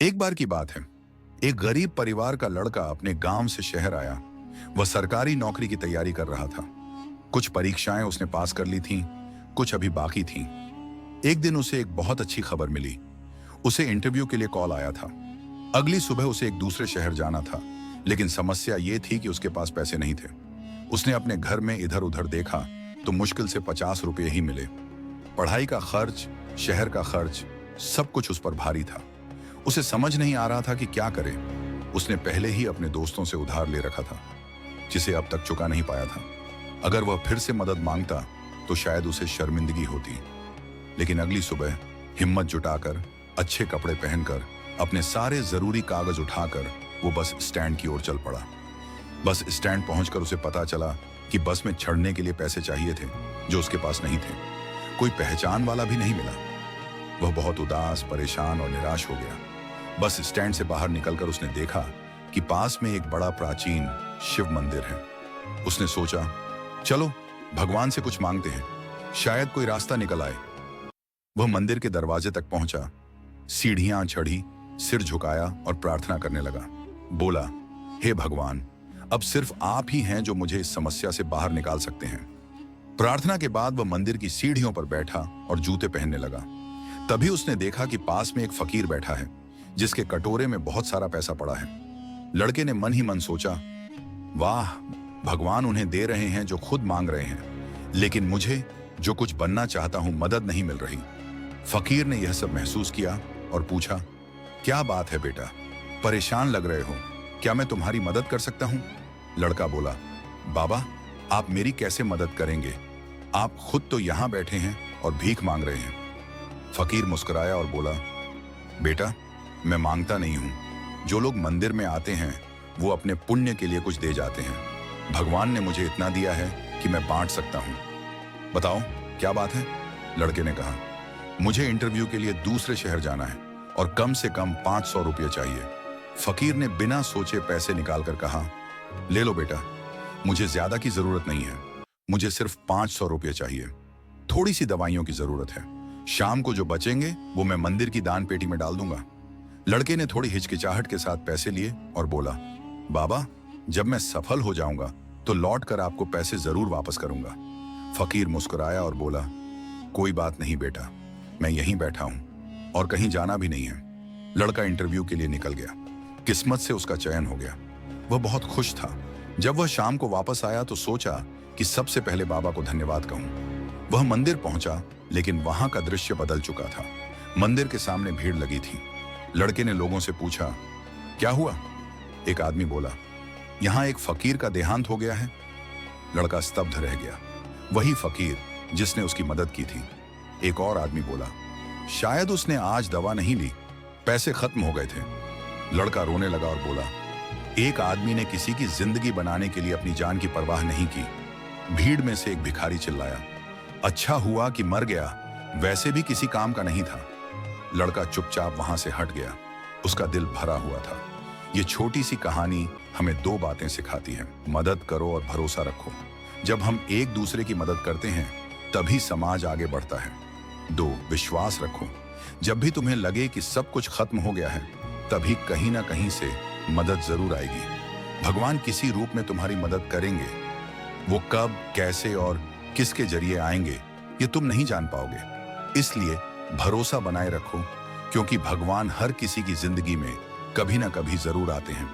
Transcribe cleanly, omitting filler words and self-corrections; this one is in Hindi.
एक बार की बात है। एक गरीब परिवार का लड़का अपने गांव से शहर आया। वह सरकारी नौकरी की तैयारी कर रहा था। कुछ परीक्षाएं उसने पास कर ली थीं, कुछ अभी बाकी थीं। एक दिन उसे एक बहुत अच्छी खबर मिली। उसे इंटरव्यू के लिए कॉल आया था। अगली सुबह उसे एक दूसरे शहर जाना था, लेकिन समस्या ये थी कि उसके पास पैसे नहीं थे। उसने अपने घर में इधर उधर देखा तो मुश्किल से 50 रुपये ही मिले। पढ़ाई का खर्च, शहर का खर्च, सब कुछ उस पर भारी था। उसे समझ नहीं आ रहा था कि क्या करे। उसने पहले ही अपने दोस्तों से उधार ले रखा था, जिसे अब तक चुका नहीं पाया था। अगर वह फिर से मदद मांगता तो शायद उसे शर्मिंदगी होती। लेकिन अगली सुबह हिम्मत जुटाकर, अच्छे कपड़े पहनकर, अपने सारे जरूरी कागज उठाकर वो बस स्टैंड की ओर चल पड़ा। बस स्टैंड पहुंचकर उसे पता चला कि बस में चढ़ने के लिए पैसे चाहिए थे, जो उसके पास नहीं थे। कोई पहचान वाला भी नहीं मिला। वह बहुत उदास, परेशान और निराश हो गया। बस स्टैंड से बाहर निकलकर उसने देखा कि पास में एक बड़ा प्राचीन शिव मंदिर है। उसने सोचा, चलो भगवान से कुछ मांगते हैं, शायद कोई रास्ता निकल आए। वह मंदिर के दरवाजे तक पहुंचा, सीढ़ियां चढ़ी, सिर झुकाया और प्रार्थना करने लगा। बोला, हे भगवान, अब सिर्फ आप ही हैं जो मुझे इस समस्या से बाहर निकाल सकते हैं। प्रार्थना के बाद वह मंदिर की सीढ़ियों पर बैठा और जूते पहनने लगा। तभी उसने देखा कि पास में एक फकीर बैठा है, जिसके कटोरे में बहुत सारा पैसा पड़ा है। लड़के ने मन ही मन सोचा, वाह, भगवान उन्हें दे रहे हैं जो खुद मांग रहे हैं, लेकिन मुझे जो कुछ बनना चाहता हूं मदद नहीं मिल रही। फकीर ने यह सब महसूस किया और पूछा, क्या बात है बेटा, परेशान लग रहे हो, क्या मैं तुम्हारी मदद कर सकता हूं? लड़का बोला, बाबा, आप मेरी कैसे मदद करेंगे? आप खुद तो यहां बैठे हैं और भीख मांग रहे हैं। फकीर मुस्कुराया और बोला, बेटा, मैं मांगता नहीं हूं। जो लोग मंदिर में आते हैं वो अपने पुण्य के लिए कुछ दे जाते हैं। भगवान ने मुझे इतना दिया है कि मैं बांट सकता हूं। बताओ क्या बात है? लड़के ने कहा, मुझे इंटरव्यू के लिए दूसरे शहर जाना है और कम से कम 500 रुपये चाहिए। फकीर ने बिना सोचे पैसे निकालकर कहा, ले लो बेटा, मुझे ज्यादा की जरूरत नहीं है, मुझे सिर्फ 500 रुपये चाहिए। थोड़ी सी दवाइयों की जरूरत है, शाम को जो बचेंगे वो मैं मंदिर की दान पेटी में डाल दूंगा। लड़के ने थोड़ी हिचकिचाहट के साथ पैसे लिए और बोला, बाबा, जब मैं सफल हो जाऊंगा तो लौट कर आपको पैसे जरूर वापस करूंगा। फकीर मुस्कुराया और बोला, कोई बात नहीं बेटा, मैं यहीं बैठा हूं और कहीं जाना भी नहीं है। लड़का इंटरव्यू के लिए निकल गया। किस्मत से उसका चयन हो गया। वह बहुत खुश था। जब वह शाम को वापस आया तो सोचा कि सबसे पहले बाबा को धन्यवाद कहूं। वह मंदिर पहुंचा, लेकिन वहां का दृश्य बदल चुका था। मंदिर के सामने भीड़ लगी थी। लड़के ने लोगों से पूछा, क्या हुआ? एक आदमी बोला, यहां एक फकीर का देहांत हो गया है। लड़का स्तब्ध रह गया। वही फकीर जिसने उसकी मदद की थी। एक और आदमी बोला, शायद उसने आज दवा नहीं ली, पैसे खत्म हो गए थे। लड़का रोने लगा और बोला, एक आदमी ने किसी की जिंदगी बनाने के लिए अपनी जान की परवाह नहीं की। भीड़ में से एक भिखारी चिल्लाया, अच्छा हुआ कि मर गया, वैसे भी किसी काम का नहीं था। लड़का चुपचाप वहां से हट गया। उसका दिल भरा हुआ था। ये छोटी सी कहानी हमें दो बातें सिखाती है। मदद करो और भरोसा रखो। जब हम एक दूसरे की मदद करते हैं तभी समाज आगे बढ़ता है। 2, विश्वास रखो। जब भी तुम्हें लगे कि सब कुछ खत्म हो गया है, तभी कहीं ना कहीं से मदद जरूर आएगी। भगवान किसी रूप में तुम्हारी मदद करेंगे। वो कब, कैसे और किसके जरिए आएंगे ये तुम नहीं जान पाओगे। इसलिए भरोसा बनाए रखो, क्योंकि भगवान हर किसी की जिंदगी में कभी ना कभी जरूर आते हैं।